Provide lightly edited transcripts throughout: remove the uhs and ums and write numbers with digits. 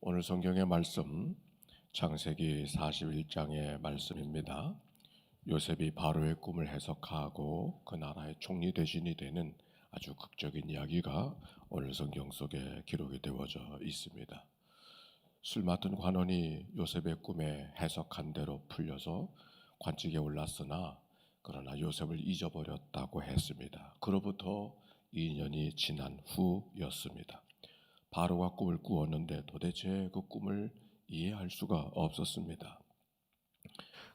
오늘 성경의 말씀 창세기 41장의 말씀입니다. 요셉이 바로의 꿈을 해석하고 그 나라의 총리 대신이 되는 아주 극적인 이야기가 오늘 성경 속에 기록이 되어져 있습니다. 술 맡은 관원이 요셉의 꿈에 해석한 대로 풀려서 관직에 올랐으나 그러나 요셉을 잊어버렸다고 했습니다. 그로부터 2년이 지난 후였습니다. 바로가 꿈을 꾸었는데 도대체 그 꿈을 이해할 수가 없었습니다.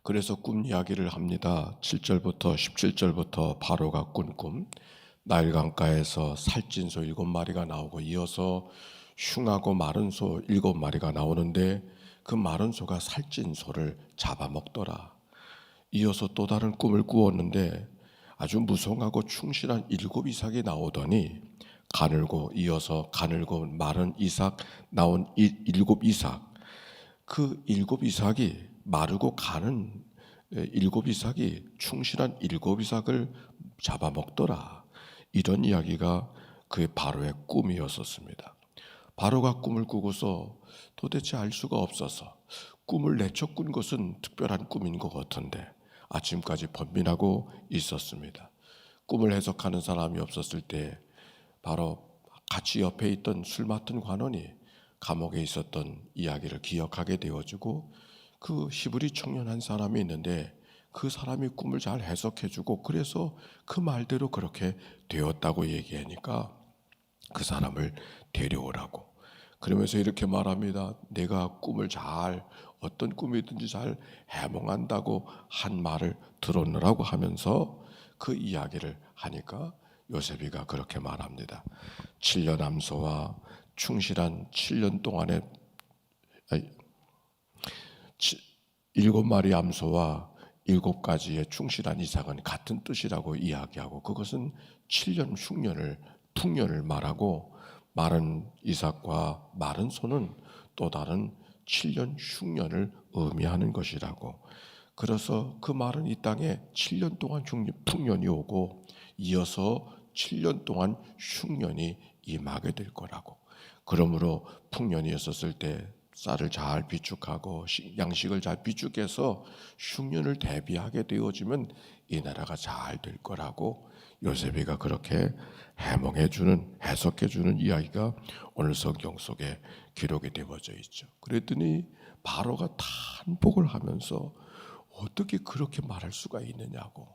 그래서 꿈 이야기를 합니다. 7절부터 17절부터 바로가 꾼 꿈, 나일강가에서 살찐 소 7마리가 나오고 이어서 흉하고 마른 소 7마리가 나오는데 그 마른 소가 살찐 소를 잡아먹더라. 이어서 또 다른 꿈을 꾸었는데 아주 무성하고 충실한 7 이삭이 나오더니 이어서 가늘고 마른 이삭 나온 7 이삭, 그 7 이삭이 마르고 가는 7 이삭이 충실한 7 이삭을 잡아먹더라. 이런 이야기가 그의 바로의 꿈이었었습니다. 바로가 꿈을 꾸고서 도대체 알 수가 없어서 꿈을 내쳐 꾼 것은 특별한 꿈인 것 같은데 아침까지 번민하고 있었습니다. 꿈을 해석하는 사람이 없었을 때 바로 같이 옆에 있던 술 맡은 관원이 감옥에 있었던 이야기를 기억하게 되어지고, 그 히브리 청년 한 사람이 있는데 그 사람이 꿈을 잘 해석해주고 그래서 그 말대로 그렇게 되었다고 얘기하니까 그 사람을 데려오라고. 그러면서 이렇게 말합니다. 내가 꿈을 어떤 꿈이든지 잘 해몽한다고 한 말을 들었느라고 하면서 그 이야기를 하니까 요셉이가 그렇게 말합니다. 7년 암소와 충실한 7년 동안의 7마리 암소와 7가지의 충실한 이삭은 같은 뜻이라고 이야기하고, 그것은 7년 풍년을 말하고, 마른 이삭과 마른 소는 또 다른 7년 흉년을 의미하는 것이라고. 그래서 그 말은 이 땅에 7년 동안 풍년이 오고 이어서 7년 동안 흉년이 임하게 될 거라고. 그러므로 풍년이 있었을 때 쌀을 잘 비축하고 양식을 잘 비축해서 흉년을 대비하게 되어지면 이 나라가 잘 될 거라고 요셉이가 그렇게 해석해주는 이야기가 오늘 성경 속에 기록이 되어져 있죠. 그랬더니 바로가 탄복을 하면서 어떻게 그렇게 말할 수가 있느냐고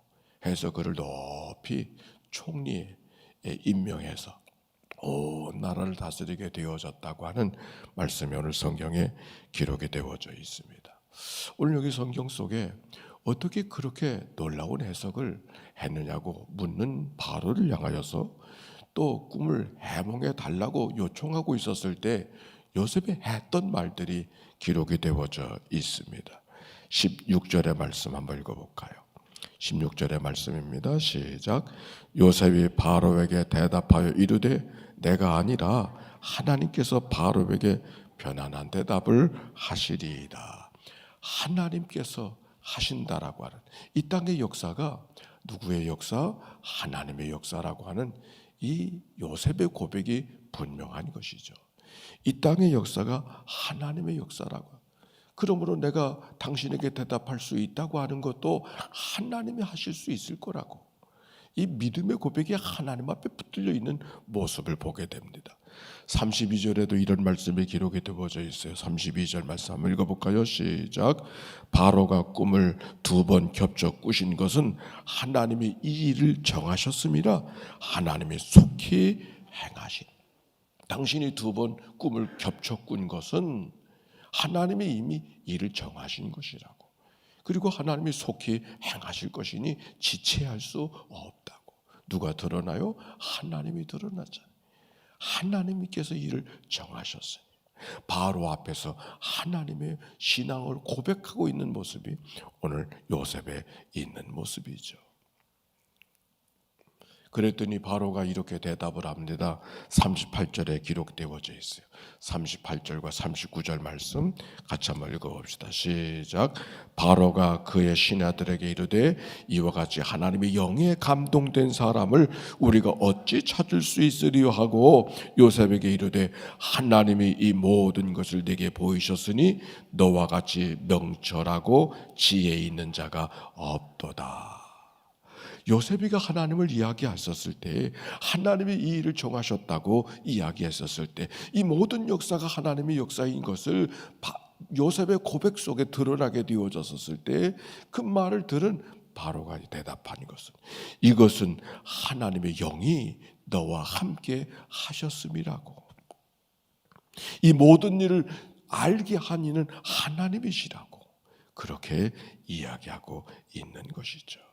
해서 그를 높이 총리에 임명해서 온 나라를 다스리게 되어졌다고 하는 말씀이 오늘 성경에 기록이 되어져 있습니다. 오늘 여기 성경 속에 어떻게 그렇게 놀라운 해석을 했느냐고 묻는 바로를 향하여서 또 꿈을 해몽해 달라고 요청하고 있었을 때 요셉이 했던 말들이 기록이 되어져 있습니다. 16절의 말씀 한번 읽어볼까요? 16절의 말씀입니다. 시작. 요셉이 바로에게 대답하여 이르되 내가 아니라 하나님께서 바로에게 편안한 대답을 하시리이다. 하나님께서 하신다라고 하는 이 땅의 역사가 누구의 역사? 하나님의 역사라고 하는 이 요셉의 고백이 분명한 것이죠. 이 땅의 역사가 하나님의 역사라고. 그러므로 내가 당신에게 대답할 수 있다고 하는 것도 하나님이 하실 수 있을 거라고. 이 믿음의 고백이 하나님 앞에 붙들려 있는 모습을 보게 됩니다. 32절에도 이런 말씀이 기록이 되어져 있어요. 32절 말씀 한번 읽어볼까요? 시작. 바로가 꿈을 2번 겹쳐 꾸신 것은 하나님이 이 일을 정하셨습니다. 하나님이 속히 행하신. 당신이 2번 꿈을 겹쳐 꾼 것은 하나님이 이미 일을 정하신 것이라고. 그리고 하나님이 속히 행하실 것이니 지체할 수 없다고. 누가 드러나요? 하나님이 드러났잖아요. 하나님께서 일을 정하셨어요. 바로 앞에서 하나님의 신앙을 고백하고 있는 모습이 오늘 요셉에 있는 모습이죠. 그랬더니 바로가 이렇게 대답을 합니다. 38절에 기록되어져 있어요. 38절과 39절 말씀 같이 한번 읽어봅시다. 시작. 바로가 그의 신하들에게 이르되 이와 같이 하나님의 영에 감동된 사람을 우리가 어찌 찾을 수 있으리요 하고 요셉에게 이르되 하나님이 이 모든 것을 내게 보이셨으니 너와 같이 명철하고 지혜 있는 자가 없도다. 요셉이가 하나님을 이야기했었을 때, 하나님이 이 일을 정하셨다고 이야기했었을 때, 이 모든 역사가 하나님의 역사인 것을 요셉의 고백 속에 드러나게 되어졌었을 때, 그 말을 들은 바로가 대답한 것은, 이것은 하나님의 영이 너와 함께 하셨음이라고. 이 모든 일을 알게 한 이는 하나님이시라고 그렇게 이야기하고 있는 것이죠.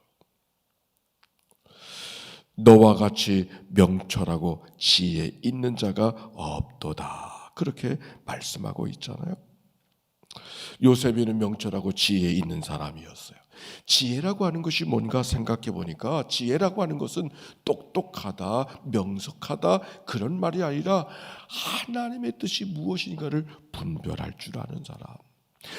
너와 같이 명철하고 지혜 있는 자가 없도다 그렇게 말씀하고 있잖아요. 요셉이는 명철하고 지혜 있는 사람이었어요. 지혜라고 하는 것이 뭔가 생각해 보니까, 지혜라고 하는 것은 똑똑하다, 명석하다 그런 말이 아니라 하나님의 뜻이 무엇인가를 분별할 줄 아는 사람,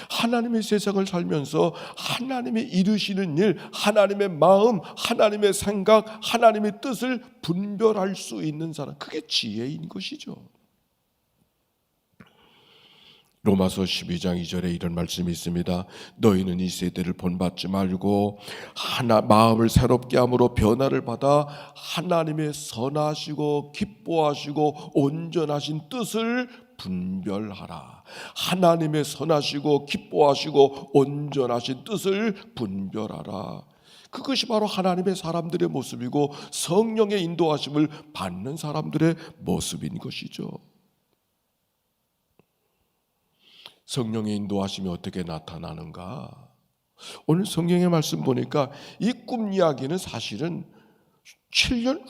하나님의 세상을 살면서 하나님이 이루시는 일, 하나님의 마음, 하나님의 생각, 하나님의 뜻을 분별할 수 있는 사람, 그게 지혜인 것이죠. 로마서 12장 2절에 이런 말씀이 있습니다. 너희는 이 세대를 본받지 말고 마음을 새롭게 함으로 변화를 받아 하나님의 선하시고 기뻐하시고 온전하신 뜻을 분별하라. 하나님의 선하시고 기뻐하시고 온전하신 뜻을 분별하라. 그것이 바로 하나님의 사람들의 모습이고 성령의 인도하심을 받는 사람들의 모습인 것이죠. 성령의 인도하심이 어떻게 나타나는가? 오늘 성경의 말씀 보니까 이 꿈 이야기는 사실은 7년,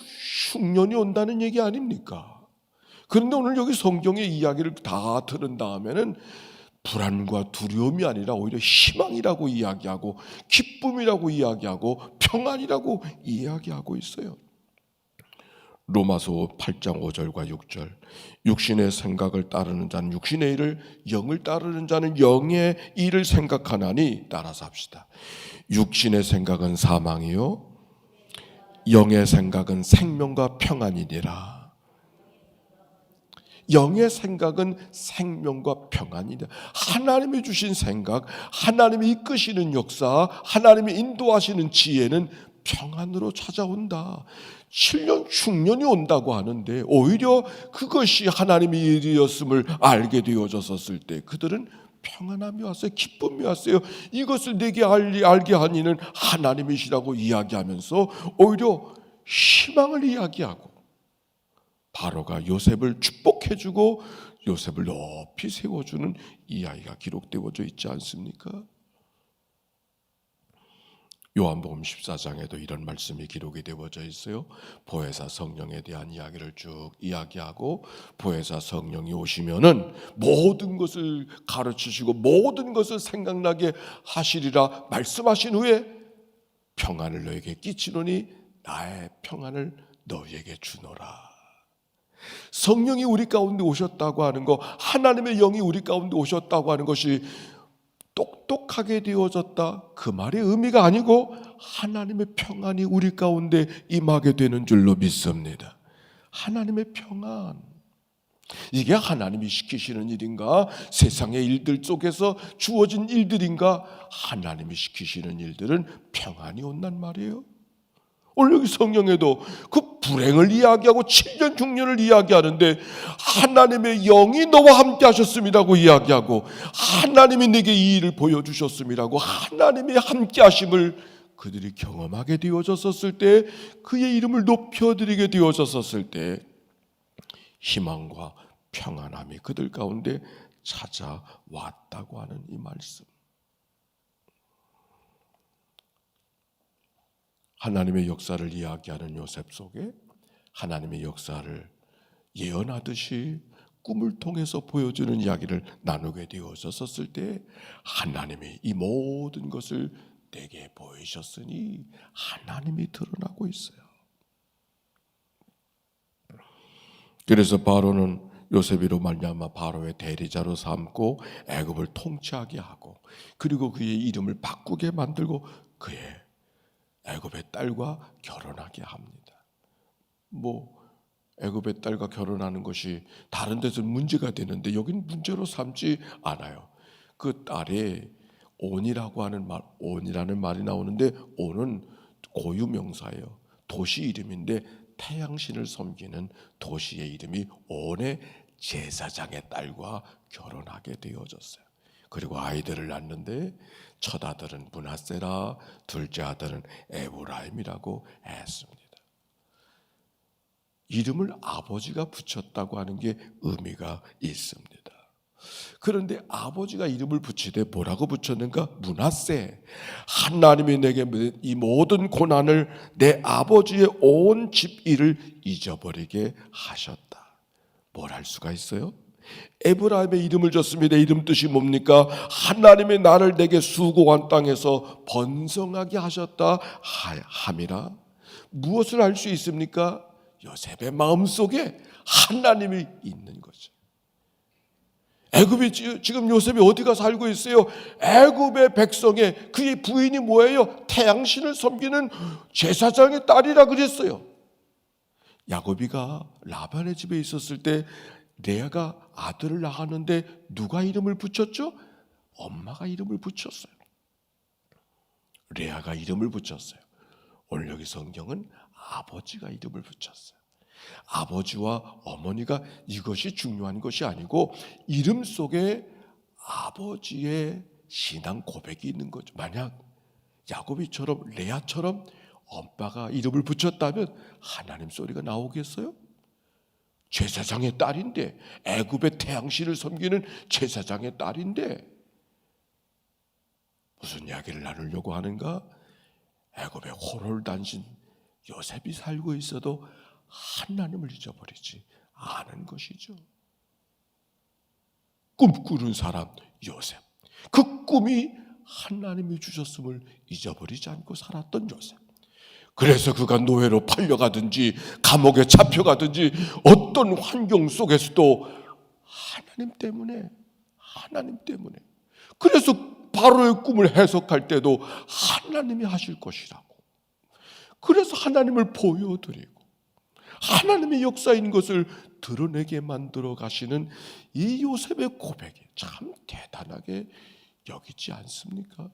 흉년이 온다는 얘기 아닙니까? 그런데 오늘 여기 성경의 이야기를 다 들은 다음에는 불안과 두려움이 아니라 오히려 희망이라고 이야기하고 기쁨이라고 이야기하고 평안이라고 이야기하고 있어요. 로마서 8장 5절과 6절, 육신의 생각을 따르는 자는 육신의 일을, 영을 따르는 자는 영의 일을 생각하나니, 따라서 합시다. 육신의 생각은 사망이요 영의 생각은 생명과 평안이니라. 영의 생각은 생명과 평안이다. 하나님이 주신 생각, 하나님이 이끄시는 역사, 하나님이 인도하시는 지혜는 평안으로 찾아온다. 7년 흉년이 온다고 하는데 오히려 그것이 하나님의 일이었음을 알게 되어졌었을 때 그들은 평안함이 왔어요. 기쁨이 왔어요. 이것을 내게 알게 한 이는 하나님이시라고 이야기하면서 오히려 희망을 이야기하고, 바로가 요셉을 축복해주고 요셉을 높이 세워주는 이야기가 기록되어져 있지 않습니까? 요한복음 14장에도 이런 말씀이 기록이 되어져 있어요. 보혜사 성령에 대한 이야기를 쭉 이야기하고, 보혜사 성령이 오시면은 모든 것을 가르치시고 모든 것을 생각나게 하시리라 말씀하신 후에 평안을 너에게 끼치노니 나의 평안을 너에게 주노라. 성령이 우리 가운데 오셨다고 하는 것, 하나님의 영이 우리 가운데 오셨다고 하는 것이 똑똑하게 되어졌다 그 말의 의미가 아니고 하나님의 평안이 우리 가운데 임하게 되는 줄로 믿습니다. 하나님의 평안, 이게 하나님이 시키시는 일인가? 세상의 일들 속에서 주어진 일들인가? 하나님이 시키시는 일들은 평안이 온단 말이에요. 오늘 여기 성경에도 그 불행을 이야기하고 7년 흉년을 이야기하는데 하나님의 영이 너와 함께 하셨음이라고 이야기하고, 하나님이 내게 이 일을 보여주셨음이라고 하나님의 함께 하심을 그들이 경험하게 되어졌었을 때, 그의 이름을 높여드리게 되어졌었을 때 희망과 평안함이 그들 가운데 찾아왔다고 하는 이 말씀. 하나님의 역사를 이야기하는 요셉 속에 하나님의 역사를 예언하듯이 꿈을 통해서 보여주는 이야기를 나누게 되어졌었을 때 하나님이 이 모든 것을 내게 보이셨으니 하나님이 드러나고 있어요. 그래서 바로는 요셉이로 말미암아 바로의 대리자로 삼고 애굽을 통치하게 하고, 그리고 그의 이름을 바꾸게 만들고 그의 애굽의 딸과 결혼하게 합니다. 애굽의 딸과 결혼하는 것이 다른 데서는 문제가 되는데 여기는 문제로 삼지 않아요. 그 딸의 온이라고 하는 말, 온이라는 말이 나오는데, 온은 고유 명사예요. 도시 이름인데 태양신을 섬기는 도시의 이름이 온의 제사장의 딸과 결혼하게 되어졌어요. 그리고 아이들을 낳는데 첫 아들은 므낫세라, 둘째 아들은 에브라임이라고 했습니다. 이름을 아버지가 붙였다고 하는 게 의미가 있습니다. 그런데 아버지가 이름을 붙이되 뭐라고 붙였는가? 므낫세, 하나님이 내게 이 모든 고난을 내 아버지의 온 집일을 잊어버리게 하셨다. 뭘 할 수가 있어요? 에브라임의 이름을 줬습니다. 이름 뜻이 뭡니까? 하나님이 나를 내게 수고한 땅에서 번성하게 하셨다 함이라. 무엇을 할 수 있습니까? 요셉의 마음속에 하나님이 있는 거죠. 애굽이 지금 요셉이 어디가 살고 있어요? 애굽의 백성의 그의 부인이 뭐예요? 태양신을 섬기는 제사장의 딸이라 그랬어요. 야곱이가 라반의 집에 있었을 때 레아가 아들을 낳았는데 누가 이름을 붙였죠? 엄마가 이름을 붙였어요. 레아가 이름을 붙였어요. 오늘 여기 성경은 아버지가 이름을 붙였어요. 아버지와 어머니가 이것이 중요한 것이 아니고 이름 속에 아버지의 신앙 고백이 있는 거죠. 만약 야곱이처럼 레아처럼 엄마가 이름을 붙였다면 하나님 소리가 나오겠어요? 제사장의 딸인데, 애굽의 태양신을 섬기는 제사장의 딸인데 무슨 이야기를 나누려고 하는가? 애굽의 호롤단신 요셉이 살고 있어도 하나님을 잊어버리지 않은 것이죠. 꿈꾸는 사람 요셉, 그 꿈이 하나님이 주셨음을 잊어버리지 않고 살았던 요셉. 그래서 그가 노예로 팔려가든지 감옥에 잡혀가든지 어떤 환경 속에서도 하나님 때문에 그래서 바로의 꿈을 해석할 때도 하나님이 하실 것이라고, 그래서 하나님을 보여드리고 하나님의 역사인 것을 드러내게 만들어 가시는 이 요셉의 고백이 참 대단하게 여기지 않습니까?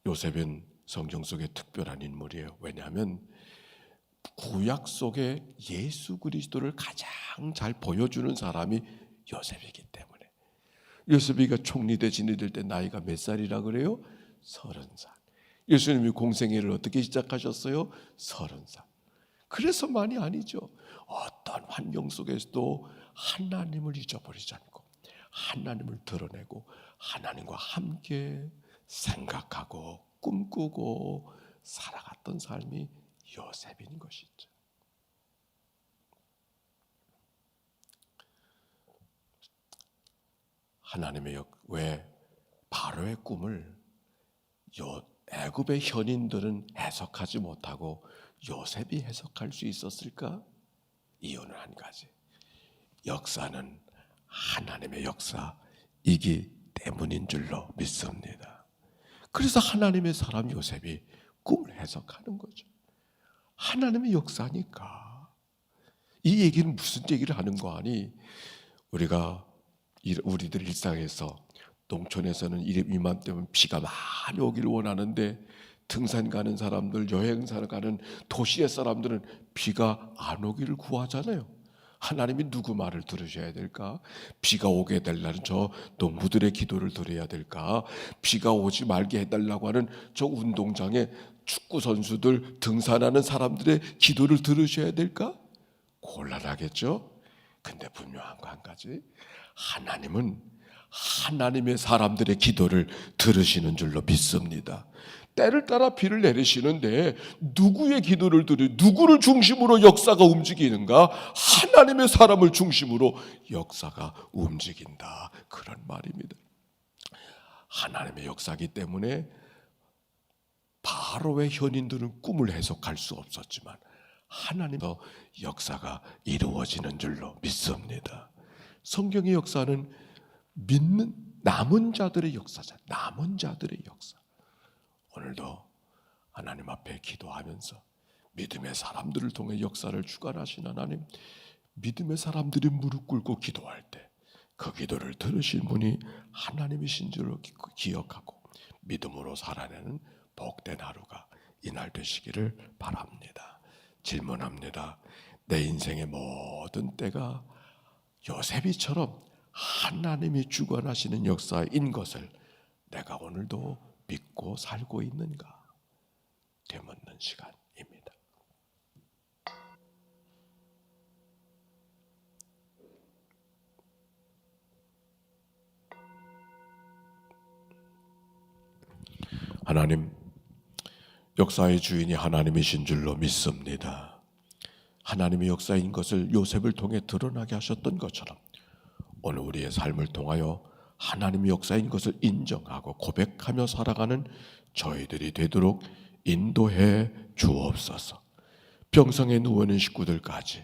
요셉은 성경 속에 특별한 인물이에요. 왜냐하면 구약 속에 예수 그리스도를 가장 잘 보여주는 사람이 요셉이기 때문에. 요셉이가 총리대 지내들 때 나이가 몇 살이라 그래요? 30살. 예수님이 공생애를 어떻게 시작하셨어요? 30살. 그래서만이 아니죠. 어떤 환경 속에서도 하나님을 잊어버리지 않고 하나님을 드러내고 하나님과 함께 생각하고 꿈꾸고 살아갔던 삶이 요셉인 것이죠. 하나님의 왜 바로의 꿈을 애굽의 현인들은 해석하지 못하고 요셉이 해석할 수 있었을까? 이유는 한 가지. 역사는 하나님의 역사이기 때문인 줄로 믿습니다. 그래서 하나님의 사람 요셉이 꿈을 해석하는 거죠. 하나님의 역사니까. 이 얘기는 무슨 얘기를 하는 거 아니? 우리들 일상에서 농촌에서는 이맘때면 비가 많이 오기를 원하는데 등산 가는 사람들, 여행사를 가는 도시의 사람들은 비가 안 오기를 구하잖아요. 하나님이 누구 말을 들으셔야 될까? 비가 오게 해달라는 저 농부들의 기도를 들어야 될까? 비가 오지 말게 해달라고 하는 저 운동장에 축구 선수들, 등산하는 사람들의 기도를 들으셔야 될까? 곤란하겠죠? 근데 분명한 거 한 가지, 하나님은 하나님의 사람들의 기도를 들으시는 줄로 믿습니다. 때를 따라 비를 내리시는데 누구의 기도를 누구를 중심으로 역사가 움직이는가? 하나님의 사람을 중심으로 역사가 움직인다, 그런 말입니다. 하나님의 역사이기 때문에 바로의 현인들은 꿈을 해석할 수 없었지만 하나님의 역사가 이루어지는 줄로 믿습니다. 성경의 역사는 믿는 남은 자들의 역사잖아요. 남은 자들의 역사. 오늘도 하나님 앞에 기도하면서 믿음의 사람들을 통해 역사를 주관하신 하나님, 믿음의 사람들이 무릎 꿇고 기도할 때 그 기도를 들으신 분이 하나님이신 줄로 기억하고 믿음으로 살아내는 복된 하루가 이날 되시기를 바랍니다. 질문합니다. 내 인생의 모든 때가 요셉이처럼 하나님이 주관하시는 역사인 것을 내가 오늘도 믿고 살고 있는가? 되묻는 시간입니다. 하나님, 역사의 주인이 하나님이신 줄로 믿습니다. 하나님의 역사인 것을 요셉을 통해 드러나게 하셨던 것처럼 오늘 우리의 삶을 통하여 하나님의 역사인 것을 인정하고 고백하며 살아가는 저희들이 되도록 인도해 주옵소서. 병상에 누워있는 식구들까지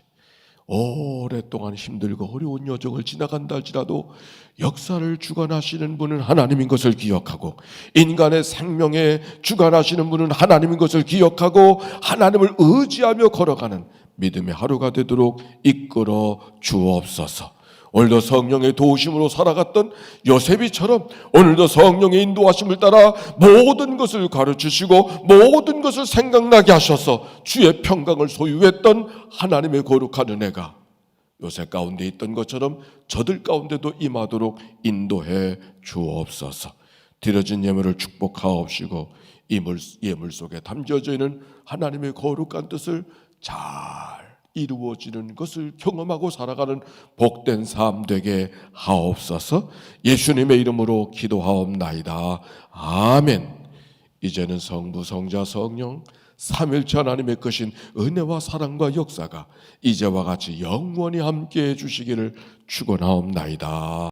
오랫동안 힘들고 어려운 여정을 지나간다 할지라도 역사를 주관하시는 분은 하나님인 것을 기억하고 인간의 생명에 주관하시는 분은 하나님인 것을 기억하고 하나님을 의지하며 걸어가는 믿음의 하루가 되도록 이끌어 주옵소서. 오늘도 성령의 도우심으로 살아갔던 요셉이처럼 오늘도 성령의 인도하심을 따라 모든 것을 가르치시고 모든 것을 생각나게 하셔서 주의 평강을 소유했던 하나님의 거룩한 은혜가 요셉 가운데 있던 것처럼 저들 가운데도 임하도록 인도해 주옵소서. 드려진 예물을 축복하옵시고 이 예물 속에 담겨져 있는 하나님의 거룩한 뜻을 잘 이루어지는 것을 경험하고 살아가는 복된 삶 되게 하옵소서. 예수님의 이름으로 기도하옵나이다. 아멘. 이제는 성부, 성자, 성령 삼일체 하나님의 크신 은혜와 사랑과 역사가 이제와 같이 영원히 함께해 주시기를 축원하옵나이다.